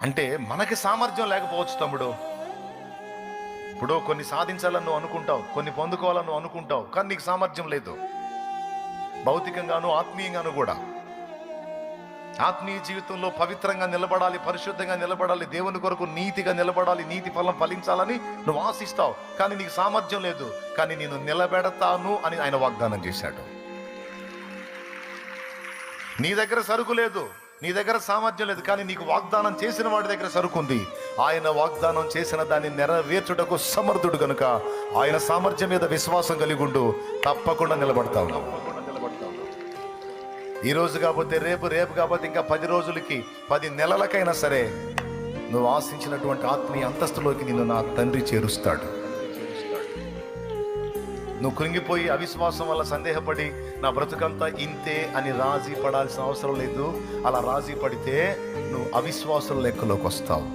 అంటే మనకి సామర్థ్యం లేకపోవచ్చు తమ్ముడు. ఇప్పుడు కొన్ని సాధించాలని నువ్వు అనుకుంటావు, కొన్ని పొందుకోవాలని నువ్వు అనుకుంటావు, కానీ నీకు సామర్థ్యం లేదు. భౌతికంగాను ఆత్మీయంగాను కూడా. ఆత్మీయ జీవితంలో పవిత్రంగా నిలబడాలి, పరిశుద్ధంగా నిలబడాలి, దేవుని కొరకు నీతిగా నిలబడాలి, నీతి ఫలం ఫలించాలని నువ్వు ఆశిస్తావు, కానీ నీకు సామర్థ్యం లేదు. కానీ నేను నిలబెడతాను అని ఆయన వాగ్దానం చేశాడు. నీ దగ్గర సరుకు లేదు, నీ దగ్గర సామర్థ్యం లేదు, కానీ నీకు వాగ్దానం చేసిన వాడి దగ్గర సరుకు ఉంది. ఆయన వాగ్దానం చేసిన దాన్ని నెరవేర్చుటకు సమర్థుడు కనుక ఆయన సామర్థ్యం మీద విశ్వాసం కలిగి ఉండు, తప్పకుండా నిలబడతావు. ఈ రోజు కాకపోతే రేపు, రేపు కాకపోతే ఇంకా 10 రోజులకి, 10 నెలలకైనా సరే నువ్వు ఆశించినటువంటి ఆత్మీయ అంతస్తులోకి నిన్ను నా తండ్రి చేరుస్తాడు. నువ్వు కృంగిపోయి అవిశ్వాసం వల్ల సందేహపడి నా బ్రతుకంతా ఇంతే అని రాజీ పడాల్సిన అవసరం లేదు. అలా రాజీ పడితే నువ్వు అవిశ్వాసం లెక్కలోకి వస్తావు.